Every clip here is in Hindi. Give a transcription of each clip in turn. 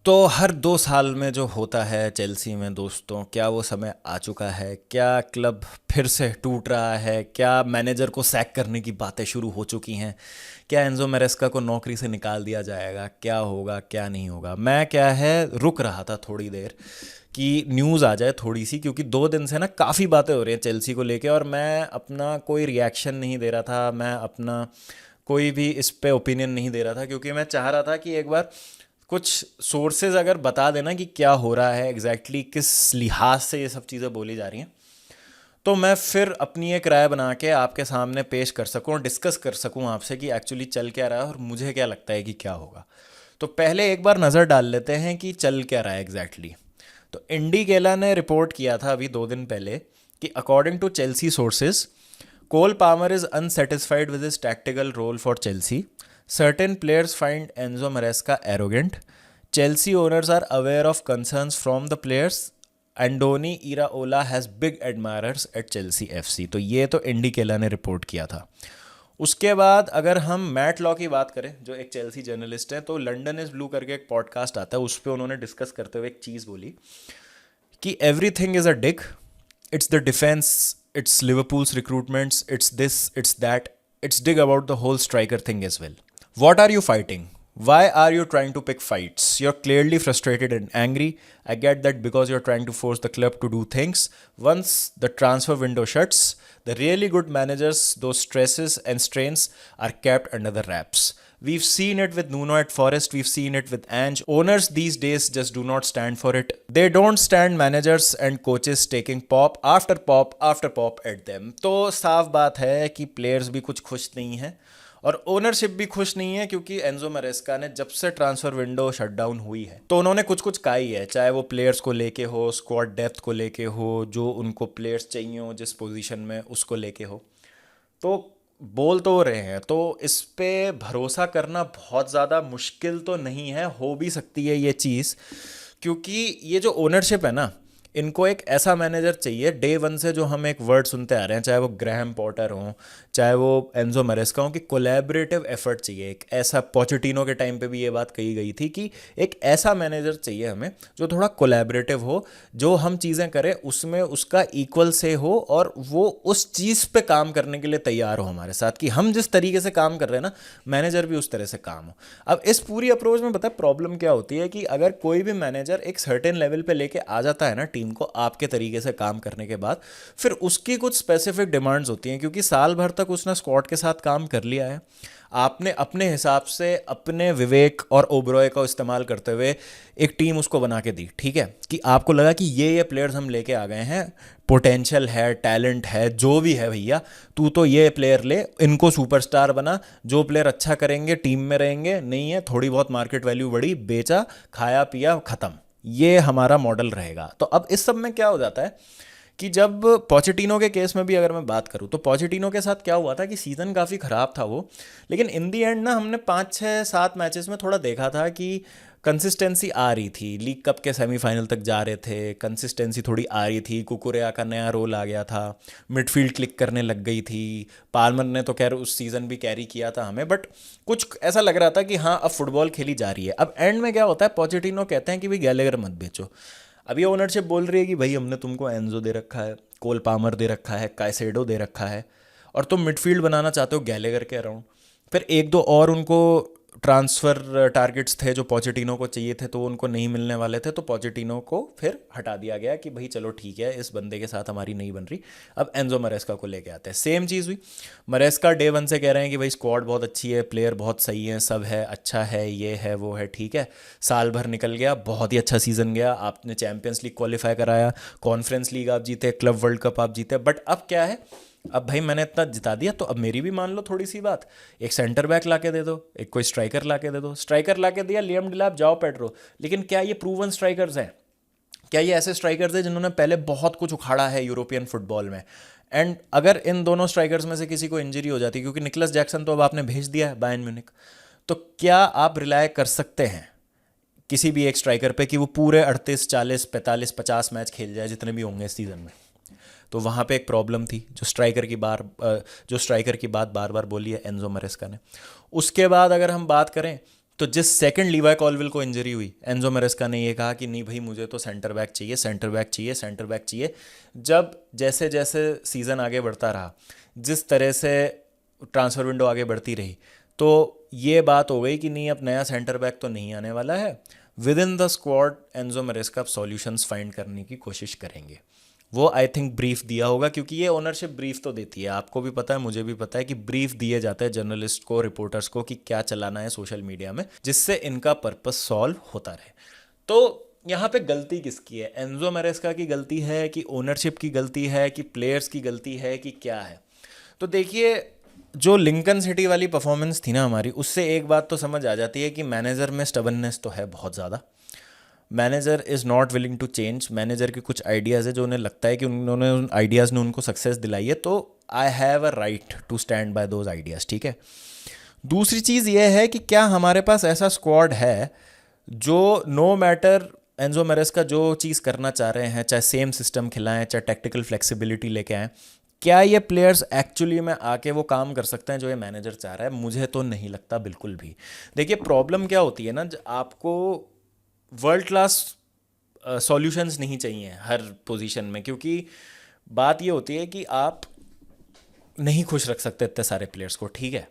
तो हर 2 साल में जो होता है चेल्सी में दोस्तों, क्या वो समय आ चुका है? क्या क्लब फिर से टूट रहा है? क्या मैनेजर को सैक करने की बातें शुरू हो चुकी हैं? क्या एंजो मैरेस्का को नौकरी से निकाल दिया जाएगा? क्या होगा क्या नहीं होगा? मैं क्या है रुक रहा था थोड़ी देर कि न्यूज़ आ जाए थोड़ी सी, क्योंकि 2 दिन से ना काफ़ी बातें हो रही हैं चेल्सी को लेके और मैं अपना कोई रिएक्शन नहीं दे रहा था। मैं अपना कोई भी इस पे ओपिनियन नहीं दे रहा था, क्योंकि मैं चाह रहा था कि एक बार कुछ सोर्सेज अगर बता देना कि क्या हो रहा है एग्जैक्टली किस लिहाज से ये सब चीज़ें बोली जा रही हैं, तो मैं फिर अपनी एक राय बना के आपके सामने पेश कर सकूं और डिस्कस कर सकूं आपसे कि एक्चुअली चल क्या रहा है और मुझे क्या लगता है कि क्या होगा। तो पहले एक बार नज़र डाल लेते हैं कि चल क्या रहा है एग्जैक्टली। तो इंडी गेला ने रिपोर्ट किया था अभी 2 दिन पहले कि according to Chelsea sources, Cole Palmer is unsatisfied with his tactical role for Chelsea. Certain players find Enzo Maresca arrogant. Chelsea owners are aware of concerns from the players. Andoni Iraola has big admirers at Chelsea FC. तो ये तो इंडी केला ने रिपोर्ट किया था। उसके बाद अगर हम मैट लॉ की बात करें, जो एक चेल्सी जर्नलिस्ट है, तो लंडन इज ब्लू करके एक पॉडकास्ट आता है, उस पर उन्होंने डिस्कस करते हुए एक चीज़ बोली कि everything is a dig. It's the defense, it's Liverpool's recruitments, it's this, it's that. It's dig about the whole striker thing as well. What are you fighting? Why are you trying to pick fights? You're clearly frustrated and angry. I get that because you're trying to force the club to do things. Once the transfer window shuts, the really good managers, those stresses and strains are kept under the wraps. We've seen it with Nuno at Forest. We've seen it with Ange. Owners these days just do not stand for it. They don't stand managers and coaches taking pop after pop after pop at them. तो साफ बात है कि प्लेयर्स भी कुछ खुश नहीं हैं और ओनरशिप भी खुश नहीं है, क्योंकि एंजो मैरेस्का ने जब से ट्रांसफर विंडो शट डाउन हुई है तो उन्होंने कुछ कुछ कहा ही है, चाहे वो प्लेयर्स को लेके हो, स्क्वाड डेप्थ को लेके हो, जो उनको प्लेयर्स चाहिए हो जिस पोजीशन में उसको लेके हो, तो बोल तो रहे हैं। तो इस पे भरोसा करना बहुत ज़्यादा मुश्किल तो नहीं है, हो भी सकती है ये चीज़, क्योंकि ये जो ओनरशिप है ना, इनको एक ऐसा मैनेजर चाहिए डे वन से, जो हम एक वर्ड सुनते आ रहे हैं, चाहे वो ग्रैहम पॉटर हो, चाहे वो एंजो मैरेस्का हो, कि कोलैबोरेटिव एफर्ट चाहिए। एक ऐसा पोचेटिनो के टाइम पे भी ये बात कही गई थी कि एक ऐसा मैनेजर चाहिए हमें जो थोड़ा कोलैबोरेटिव हो, जो हम चीज़ें करें उसमें उसका इक्वल से हो और वो उस चीज़ पे काम करने के लिए तैयार हो हमारे साथ, कि हम जिस तरीके से काम कर रहे हैं ना, मैनेजर भी उस तरह से काम हो। अब इस पूरी अप्रोच में पता है प्रॉब्लम क्या होती है, कि अगर कोई भी मैनेजर एक सर्टेन लेवल पे लेके आ जाता है ना टीम को आपके तरीके से काम करने के बाद, फिर उसकी कुछ स्पेसिफिक डिमांड्स होती हैं, क्योंकि साल भर तक उसने स्क्वाड के साथ काम कर लिया है। आपने अपने हिसाब से अपने विवेक और ओबरॉय का इस्तेमाल करते हुए एक टीम उसको बना के दी, ठीक है, कि आपको लगा कि ये प्लेयर्स हम लेके आ गए हैं, पोटेंशियल है, टैलेंट है, जो भी है भैया, तू तो ये प्लेयर ले, इनको सुपरस्टार बना, जो प्लेयर अच्छा करेंगे टीम में रहेंगे, नहीं है थोड़ी बहुत मार्केट वैल्यू बढ़ी, बेचा, खाया पिया, ख़त्म, ये हमारा मॉडल रहेगा। तो अब इस सब में क्या हो जाता है कि जब पोचेटिनो के केस में भी अगर मैं बात करूं, तो पोचेटिनो के साथ क्या हुआ था कि सीज़न काफ़ी ख़राब था वो, लेकिन इन दी एंड ना हमने 5 6 7 मैचेस में थोड़ा देखा था कि कंसिस्टेंसी आ रही थी। लीग कप के सेमीफाइनल तक जा रहे थे, कंसिस्टेंसी थोड़ी आ रही थी, कुकुरेया का नया रोल आ गया था, मिडफील्ड क्लिक करने लग गई थी। पाल्मर ने तो खैर उस सीज़न भी कैरी किया था हमें, बट कुछ ऐसा लग रहा था कि हाँ अब फुटबॉल खेली जा रही है। अब एंड में क्या होता है, पोचेटिनो कहते हैं कि भाई गैलेगर मत बेचो। अब ये ओनरशिप बोल रही है कि भाई हमने तुमको एंजो दे रखा है, कोल पामर दे रखा है, काइसेडो दे रखा है, और तुम मिडफील्ड बनाना चाहते हो गैलेगर के अराउंड। फिर एक दो और उनको ट्रांसफ़र टारगेट्स थे जो पोचेटिनो को चाहिए थे, तो उनको नहीं मिलने वाले थे, तो पोचेटिनो को फिर हटा दिया गया कि भाई चलो ठीक है, इस बंदे के साथ हमारी नहीं बन रही, अब एंजो मरेस्का को लेके आते हैं। सेम चीज़ हुई, मरेस्का डे वन से कह रहे हैं कि भाई स्क्वाड बहुत अच्छी है, प्लेयर बहुत सही है, सब है, अच्छा है, ये है वो है, ठीक है। साल भर निकल गया, बहुत ही अच्छा सीज़न गया, आपने चैंपियंस लीग क्वालिफाई कराया, कॉन्फ्रेंस लीग आप जीते, क्लब वर्ल्ड कप आप जीते, बट अब क्या है, अब भाई मैंने इतना जिता दिया, तो अब मेरी भी मान लो थोड़ी सी बात, एक सेंटर बैक ला के दे दो, एक कोई स्ट्राइकर ला के दे दो। स्ट्राइकर ला के दिया लियम डिलैप, जाओ पेड्रो, लेकिन क्या ये प्रूवन स्ट्राइकर्स हैं? क्या ये ऐसे स्ट्राइकर्स हैं जिन्होंने पहले बहुत कुछ उखाड़ा है यूरोपियन फुटबॉल में? एंड अगर इन दोनों स्ट्राइकर्स में से किसी को इंजरी हो जाती, क्योंकि निकलस जैक्सन तो अब आपने भेज दिया है बायर्न म्यूनिख, तो क्या आप रिलाय कर सकते हैं किसी भी एक स्ट्राइकर पे कि वो पूरे 38 40 45 50 मैच खेल जाए, जितने भी होंगे इस सीज़न में? तो वहाँ पे एक प्रॉब्लम थी, जो स्ट्राइकर की बात बार बार बोली है एंजो मरेस्का ने। उसके बाद अगर हम बात करें तो जिस सेकंड लीवाई कॉलविल को इंजरी हुई, एंजो मैरेस्का ने ये कहा कि नहीं भाई मुझे तो सेंटर बैक चाहिए, सेंटर बैक चाहिए, सेंटर बैक चाहिए। जब जैसे जैसे सीज़न आगे बढ़ता रहा, जिस तरह से ट्रांसफ़र विंडो आगे बढ़ती रही, तो ये बात हो गई कि नहीं अब नया सेंटर बैक तो नहीं आने वाला है। Within the squad Enzo Maresca solutions find करने की कोशिश करेंगे। वो आई थिंक ब्रीफ दिया होगा, क्योंकि ये ओनरशिप ब्रीफ तो देती है, आपको भी पता है मुझे भी पता है कि ब्रीफ दिए जाते हैं जर्नलिस्ट को, रिपोर्टर्स को, कि क्या चलाना है सोशल मीडिया में जिससे इनका पर्पस सॉल्व होता रहे। तो यहाँ पे गलती किसकी है? एंजो मैरेस्का की गलती है कि ओनरशिप की गलती है कि प्लेयर्स की गलती है कि क्या है? तो देखिए, जो लिंकन सिटी वाली परफॉर्मेंस थी ना हमारी, उससे एक बात तो समझ आ जाती है कि मैनेजर में स्टबननेस तो है बहुत ज़्यादा। Manager is not willing to change. Manager के कुछ आइडियाज़ है जो उन्हें लगता है कि उन्होंने उन आइडियाज़ ने उनको सक्सेस दिलाई है, तो I have a right to stand by those ideas, ठीक है। दूसरी चीज़ ये है कि क्या हमारे पास ऐसा स्क्वाड है जो नो मैटर एंजो मैरेस्का जो चीज़ करना चाह रहे हैं, चाहे सेम सिस्टम खिलाएं, चाहे टेक्टिकल फ्लेक्सिबिलिटी लेके आएँ, क्या ये प्लेयर्स एक्चुअली में आके वो काम कर सकते हैं जो ये मैनेजर चाह रहा है? मुझे तो नहीं लगता बिल्कुल भी। देखिए, प्रॉब्लम क्या होती है ना, आपको वर्ल्ड क्लास सॉल्यूशंस नहीं चाहिए हर पोजीशन में, क्योंकि बात ये होती है कि आप नहीं खुश रख सकते इतने सारे प्लेयर्स को, ठीक है।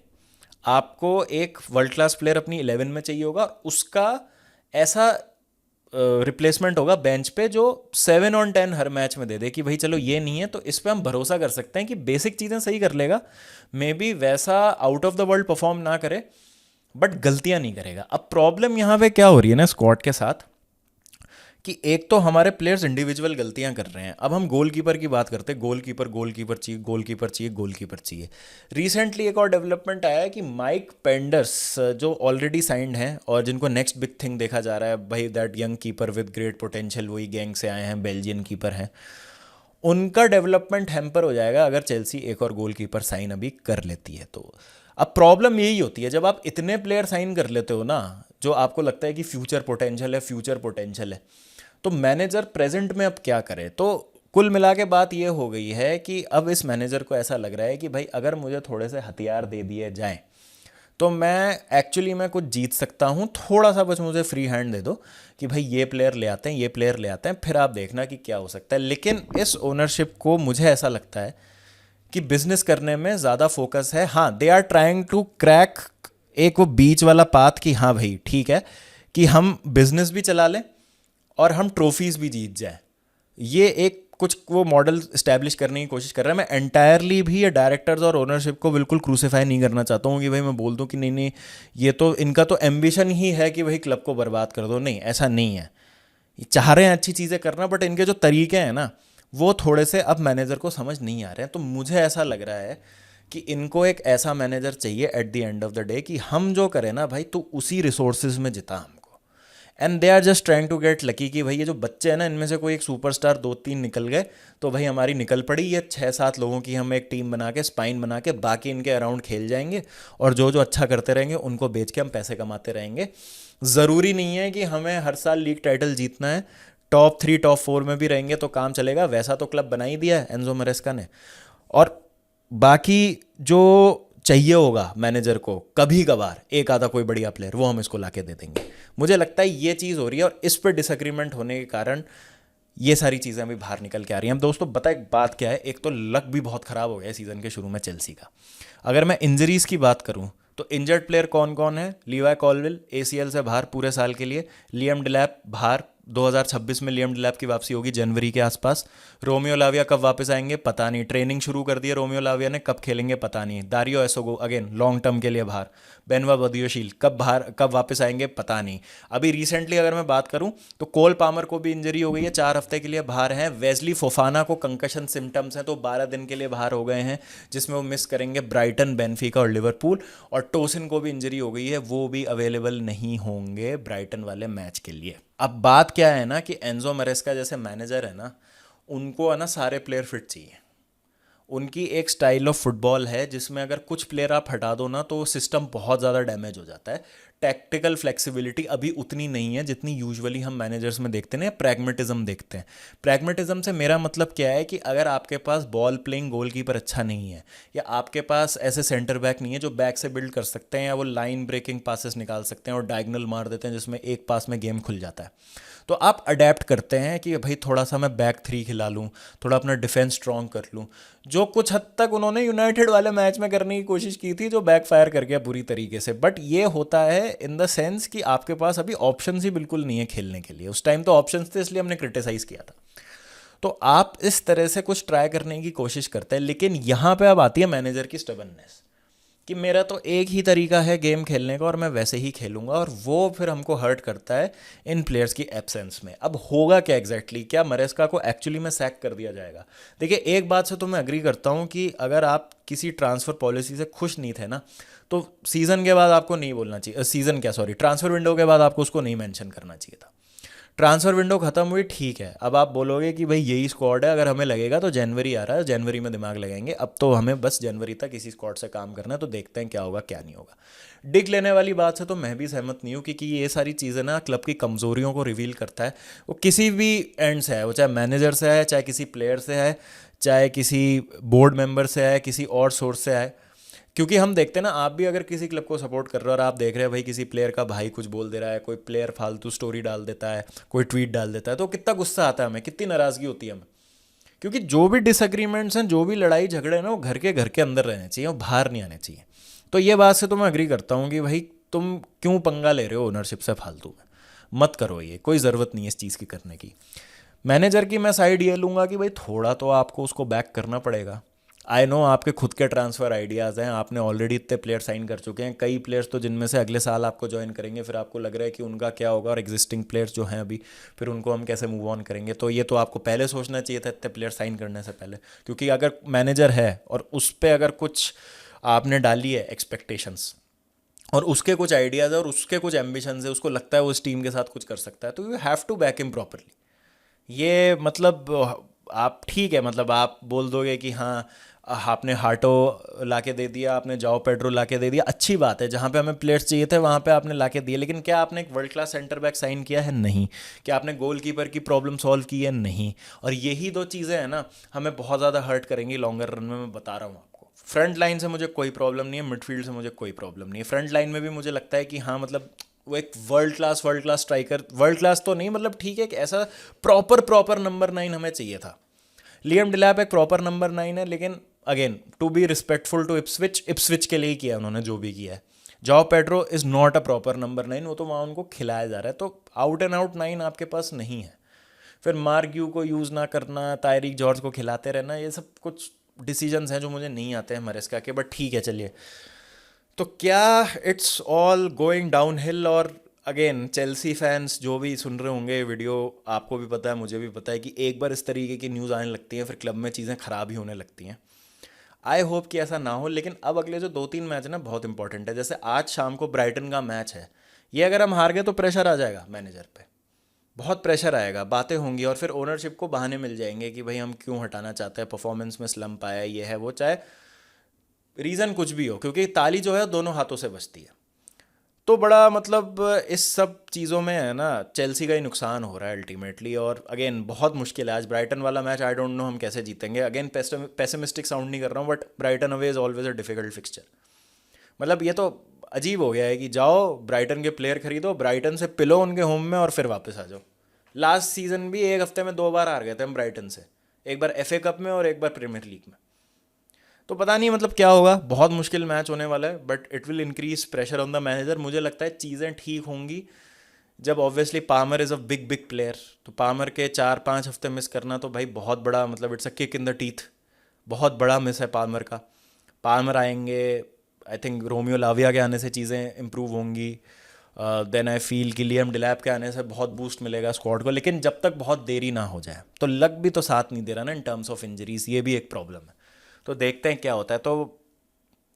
आपको एक वर्ल्ड क्लास प्लेयर अपनी 11 में चाहिए होगा, उसका ऐसा रिप्लेसमेंट होगा बेंच पे जो 7 on 10 हर मैच में दे दे कि भाई चलो ये नहीं है तो इस पे हम भरोसा कर सकते हैं कि बेसिक चीज़ें सही कर लेगा। मे बी वैसा out of the world perform ना करे, बट गलतियां नहीं करेगा। अब प्रॉब्लम यहाँ पे क्या हो रही है ना स्क्वाड के साथ, कि एक तो हमारे प्लेयर्स इंडिविजुअल गलतियां कर रहे हैं। अब हम गोलकीपर की बात करते हैं, गोलकीपर गोलकीपर चाहिए, गोलकीपर चाहिए, गोलकीपर चाहिए। रिसेंटली एक और डेवलपमेंट आया है कि माइक पेंडर्स जो ऑलरेडी साइंड हैं और जिनको नेक्स्ट बिग थिंग देखा जा रहा है, भाई that young keeper with great potential, वही गैंग से आए हैं, बेल्जियन कीपर हैं, उनका डेवलपमेंट हैम्पर हो जाएगा अगर चेल्सी एक और गोलकीपर साइन अभी कर लेती है तो। अब प्रॉब्लम यही होती है, जब आप इतने प्लेयर साइन कर लेते हो ना जो आपको लगता है कि फ्यूचर पोटेंशियल है, फ्यूचर पोटेंशियल है, तो मैनेजर प्रेजेंट में अब क्या करे? तो कुल मिला के बात ये हो गई है कि अब इस मैनेजर को ऐसा लग रहा है कि भाई अगर मुझे थोड़े से हथियार दे दिए जाएं तो मैं एक्चुअली मैं कुछ जीत सकता हूँ, थोड़ा सा बस मुझे फ्री हैंड दे दो कि भाई ये प्लेयर ले आते हैं, ये प्लेयर ले आते हैं, फिर आप देखना कि क्या हो सकता है। लेकिन इस ओनरशिप को मुझे ऐसा लगता है कि बिजनेस करने में ज़्यादा फोकस है। हाँ, they are trying to crack एक वो बीच वाला पाथ कि हाँ भाई ठीक है कि हम बिजनेस भी चला लें और हम ट्रॉफीज़ भी जीत जाए। ये एक कुछ वो मॉडल इस्टेब्लिश करने की कोशिश कर रहा है। मैं एंटायरली भी ये डायरेक्टर्स और ओनरशिप को बिल्कुल क्रूसीफाई नहीं करना चाहता हूँ कि भाई मैं बोल दूँ कि नहीं नहीं ये तो इनका तो एम्बिशन ही है कि भाई क्लब को बर्बाद कर दो। नहीं, ऐसा नहीं है। ये चाह रहे हैं अच्छी चीज़ें करना, बट इनके जो तरीके हैं ना वो थोड़े से अब मैनेजर को समझ नहीं आ रहे हैं। तो मुझे ऐसा लग रहा है कि इनको एक ऐसा मैनेजर चाहिए at the end of the day कि हम जो करें ना भाई तो उसी रिसोर्सेज में जिता हमको। And they are just trying to get lucky कि भाई ये जो बच्चे हैं ना इनमें से कोई एक सुपरस्टार 2-3 निकल गए तो भाई हमारी निकल पड़ी, ये 6-7 लोगों की हम एक टीम बना के स्पाइन बना के बाकी इनके अराउंड खेल जाएंगे और जो जो अच्छा करते रहेंगे उनको बेच के हम पैसे कमाते रहेंगे। ज़रूरी नहीं है कि हमें हर साल लीग टाइटल जीतना है, टॉप 3 टॉप 4 में भी रहेंगे तो काम चलेगा। वैसा तो क्लब बना ही दिया है एंजो मैरेस्का ने। और बाकी जो चाहिए होगा मैनेजर को कभी कभार एक आधा कोई बढ़िया प्लेयर, वो हम इसको लाके दे देंगे। मुझे लगता है ये चीज़ हो रही है और इस पर डिसएग्रीमेंट होने के कारण ये सारी चीज़ें अभी बाहर निकल के आ रही हैं। अब दोस्तों बताए बात क्या है, एक तो लक भी बहुत ख़राब हो गया सीज़न के शुरू में चेल्सी का। अगर मैं इंजरीज़ की बात करूं तो इंजर्ड प्लेयर कौन कौन है? लीवाई कॉलविल ACL से बाहर पूरे साल के लिए, लियम डेलैप बाहर, 2026 में लियम डेलैप की वापसी होगी जनवरी के आसपास। रोमियो लाविया कब वापस आएंगे पता नहीं, ट्रेनिंग शुरू कर दी है रोमियो लाविया ने, कब खेलेंगे पता नहीं। दारियो एसोगो अगेन लॉन्ग टर्म के लिए बाहर। बेनवा बदियोशील कब वापस आएंगे पता नहीं। अभी रिसेंटली अगर मैं बात करूं तो कोल पामर को भी इंजरी हो गई है, 4 हफ्ते के लिए बाहर हैं। वेस्ली फोफाना को कंकशन सिम्टम्स हैं तो 12 दिन के लिए बाहर हो गए हैं, जिसमें वो मिस करेंगे ब्राइटन, बेनफिका और लिवरपूल। और टोसिन को भी इंजरी हो गई है, वो भी अवेलेबल नहीं होंगे ब्राइटन वाले मैच के लिए। अब बात क्या है ना कि एंजो मैरेस्का जैसे मैनेजर है ना, उनको है ना सारे प्लेयर फिट चाहिए। उनकी एक स्टाइल ऑफ फुटबॉल है जिसमें अगर कुछ प्लेयर आप हटा दो ना तो सिस्टम बहुत ज़्यादा डैमेज हो जाता है। टैक्टिकल फ्लेक्सिबिलिटी अभी उतनी नहीं है जितनी यूजुअली हम मैनेजर्स में देखते हैं या प्रैग्मेटिज्म देखते हैं। प्रैग्मेटिज्म से मेरा मतलब क्या है कि अगर आपके पास बॉल प्लेइंग गोलकीपर अच्छा नहीं है, या आपके पास ऐसे सेंटर बैक नहीं है जो बैक से बिल्ड कर सकते हैं, या वो लाइन ब्रेकिंग पासेस निकाल सकते हैं और डायगोनल मार देते हैं जिसमें एक पास में गेम खुल जाता है, तो आप अडेप्ट करते हैं कि भाई थोड़ा सा मैं बैक थ्री खिला लूँ, थोड़ा अपना डिफेंस स्ट्रॉन्ग कर लूँ, जो कुछ हद तक उन्होंने यूनाइटेड वाले मैच में करने की कोशिश की थी, जो बैक फायर कर गया पूरी तरीके से। बट ये होता है इन द सेंस कि आपके पास अभी ऑप्शंस ही बिल्कुल नहीं है खेलने के लिए। उस टाइम तो ऑप्शंस थे, इसलिए हमने क्रिटिसाइज़ किया था। तो आप इस तरह से कुछ ट्राई करने की कोशिश करते हैं, लेकिन यहाँ पे अब आती है मैनेजर की स्टबननेस कि मेरा तो एक ही तरीका है गेम खेलने का और मैं वैसे ही खेलूंगा, और वो फिर हमको हर्ट करता है इन प्लेयर्स की एब्सेंस में। अब होगा क्या एग्जैक्टली क्या मरेस्का को एक्चुअली में सैक कर दिया जाएगा? देखिए, एक बात से तो मैं अग्री करता हूँ कि अगर आप किसी ट्रांसफ़र पॉलिसी से खुश नहीं थे ना, तो सीज़न के बाद आपको नहीं बोलना चाहिए, सीज़न क्या सॉरी ट्रांसफ़र विंडो के बाद आपको उसको नहीं मेंशन करना चाहिए था। ट्रांसफ़र विंडो ख़त्म हुई, ठीक है, अब आप बोलोगे कि भाई यही स्क्वाड है, अगर हमें लगेगा तो जनवरी आ रहा है, जनवरी में दिमाग लगाएंगे, अब तो हमें बस जनवरी तक इसी स्क्वाड से काम करना है, तो देखते हैं क्या होगा क्या नहीं होगा। डिक लेने वाली बात से तो मैं भी सहमत नहीं हूँ, क्योंकि ये सारी चीज़ें ना क्लब की कमज़ोरियों को रिवील करता है। वो किसी भी एंड से है, वो चाहे मैनेजर से है, चाहे किसी प्लेयर से है, चाहे किसी बोर्ड मेंबर से है, किसी और सोर्स से है। क्योंकि हम देखते हैं ना, आप भी अगर किसी क्लब को सपोर्ट कर रहे हो और आप देख रहे हो भाई किसी प्लेयर का भाई कुछ बोल दे रहा है, कोई प्लेयर फालतू स्टोरी डाल देता है, कोई ट्वीट डाल देता है, तो कितना गुस्सा आता है हमें, कितनी नाराज़गी होती है हमें। क्योंकि जो भी डिसएग्रीमेंट्स हैं, जो भी लड़ाई झगड़े हैं ना, वो घर के अंदर रहने चाहिए, वो बाहर नहीं आने चाहिए। तो ये बात से तो मैं अग्री करता हूँ कि भाई तुम क्यों पंगा ले रहे हो ओनरशिप से फालतू में, मत करो, ये कोई ज़रूरत नहीं है इस चीज़ की करने की। मैनेजर की मैं साइड ये लूँगा कि भाई थोड़ा तो आपको उसको बैक करना पड़ेगा। आई नो आपके खुद के ट्रांसफ़र आइडियाज़ हैं, आपने ऑलरेडी इतने प्लेयर साइन कर चुके हैं, कई प्लेयर्स तो जिनमें से अगले साल आपको ज्वाइन करेंगे, फिर आपको लग रहा है कि उनका क्या होगा, और एग्जिस्टिंग प्लेयर्स जो हैं अभी, फिर उनको हम कैसे मूव ऑन करेंगे। तो ये तो आपको पहले सोचना चाहिए था इतने प्लेयर साइन करने से पहले, क्योंकि अगर मैनेजर है और उस पर अगर कुछ आपने डाली है एक्सपेक्टेशंस, और उसके कुछ आइडियाज़ है और उसके कुछ एम्बिशंस है, उसको लगता है वो इस टीम के साथ कुछ कर सकता है, तो you have to back him properly. ये मतलब आप ठीक है, मतलब आप बोल दोगे कि हाँ आपने हार्टो लाके दे दिया, आपने जाओ पेड्रो लाके दे दिया, अच्छी बात है, जहाँ पे हमें प्लेयर्स चाहिए थे वहाँ पे आपने लाके दिए, लेकिन क्या आपने एक world class centre back sign किया है? नहीं। क्या आपने गोलकीपर की प्रॉब्लम सॉल्व की है? नहीं। और यही दो चीज़ें हैं ना, हमें बहुत ज़्यादा हर्ट करेंगी लॉन्गर रन में, मैं बता रहा हूँ आपको। फ्रंट लाइन से मुझे कोई प्रॉब्लम नहीं है, मिडफील्ड से मुझे कोई प्रॉब्लम नहीं है, फ्रंट लाइन में भी मुझे लगता है कि हाँ मतलब वो एक world class striker, world class तो नहीं मतलब ठीक है, एक ऐसा प्रॉपर नंबर 9 हमें चाहिए था। लियम डिलैप एक प्रॉपर नंबर 9 है, लेकिन again to be respectful to Ipswich, Ipswich के लिए ही किया उन्होंने जो भी किया है। जाओ Pedro is not a proper number 9, वो तो वहाँ उनको खिलाया जा रहा है, तो आउट एंड आउट 9 आपके पास नहीं है। फिर मार्ग्यू को यूज़ ना करना, तायरिक जॉर्ज को खिलाते रहना, ये सब कुछ डिसीजंस हैं जो मुझे नहीं आते हैं मरेस्का के, बट ठीक है चलिए। तो क्या it's all going down hill? और अगेन चेल्सी फैंस जो भी सुन रहे होंगे वीडियो, आपको भी पता है मुझे भी पता है कि एक बार इस तरीके की न्यूज़ आने लगती हैं फिर क्लब में चीज़ें ख़राब ही होने लगती हैं। आई होप कि ऐसा ना हो, लेकिन अब अगले जो 2-3 मैच है ना बहुत इंपॉर्टेंट है। जैसे आज शाम को ब्राइटन का मैच है, ये अगर हम हार गए तो प्रेशर आ जाएगा मैनेजर पे, बहुत प्रेशर आएगा, बातें होंगी, और फिर ओनरशिप को बहाने मिल जाएंगे कि भाई हम क्यों हटाना चाहते हैं, परफॉर्मेंस में स्लम्प आया, ये है वो, चाहे रीज़न कुछ भी हो, क्योंकि ताली जो है दोनों हाथों से बजती है। तो बड़ा मतलब इस सब चीज़ों में है ना चेल्सी का ही नुकसान हो रहा है अल्टीमेटली। और अगेन बहुत मुश्किल है आज ब्राइटन वाला मैच, आई डोंट नो हम कैसे जीतेंगे। अगेन पेसिमिस्टिक साउंड नहीं कर रहा हूँ, but Brighton away is always a difficult fixture. मतलब ये तो अजीब हो गया है कि जाओ ब्राइटन के प्लेयर खरीदो, ब्राइटन से पिलो उनके होम में, और फिर वापस आ जाओ। लास्ट सीज़न भी एक हफ्ते में 2 बार हार गए थे हम ब्राइटन से, एक बार FA कप में और एक बार प्रीमियर लीग में। तो पता नहीं मतलब क्या होगा, बहुत मुश्किल मैच होने वाला है, but it will increase pressure on the manager. मुझे लगता है चीज़ें ठीक होंगी जब obviously Palmer is a big big player. तो पामर के 4-5 हफ्ते मिस करना तो भाई बहुत बड़ा, मतलब it's a kick in the teeth, बहुत बड़ा मिस है पामर का। पामर आएंगे, आई थिंक रोमियो लाविया के आने से चीज़ें इंप्रूव होंगी। देन आई फील कि लियम डिलैप के आने से बहुत बूस्ट मिलेगा स्क्वाड को, लेकिन जब तक बहुत देरी ना हो जाए। तो लक भी तो साथ नहीं दे रहा ना इन टर्म्स ऑफ इंजरीज, ये भी एक प्रॉब्लम है। तो देखते हैं क्या होता है। तो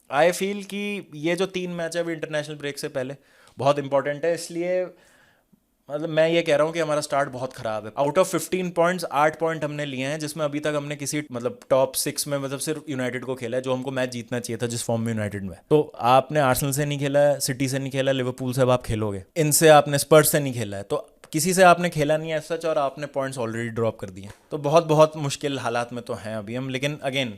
आई फील कि ये जो 3 मैच है अभी इंटरनेशनल ब्रेक से पहले बहुत इंपॉर्टेंट है, इसलिए मतलब मैं ये कह रहा हूँ कि हमारा स्टार्ट बहुत खराब है। आउट ऑफ 15 पॉइंट्स 8 पॉइंट हमने लिए हैं, जिसमें अभी तक हमने किसी मतलब टॉप 6 में मतलब सिर्फ यूनाइटेड को खेला है, जो हमको मैच जीतना चाहिए था जिस फॉर्म में यूनाइटेड में। तो आपने आर्सेनल से नहीं खेला है, सिटी से नहीं खेला, लिवरपूल से अब आप खेलोगे, इनसे आपने स्पर्स से नहीं खेला है, तो किसी से आपने खेला नहीं है सच, और आपने पॉइंट्स ऑलरेडी ड्रॉप कर दिए। तो बहुत बहुत मुश्किल हालात में तो हैं अभी हम, लेकिन अगेन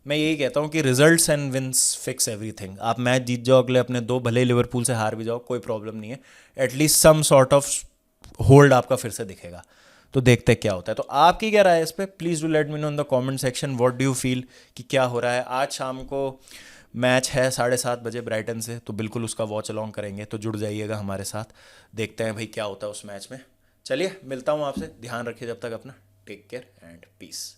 मैं यही कहता हूँ कि results and wins fix everything. आप मैच जीत जाओ अगले अपने दो, भले लिवरपूल से हार भी जाओ कोई प्रॉब्लम नहीं है, at least some sort of hold आपका फिर से दिखेगा। तो देखते हैं क्या होता है। तो आपकी क्या राय है इस पर? Please do let me know in the comment section, what do you feel कि क्या हो रहा है। आज शाम को मैच है 7:30 बजे ब्राइटन से, तो बिल्कुल उसका वॉच अलॉन्ग करेंगे, तो जुड़ जाइएगा हमारे साथ। देखते हैं भाई क्या होता है उस मैच में। चलिए मिलता हूँ आपसे, ध्यान रखिए जब तक अपना। Take care and piece.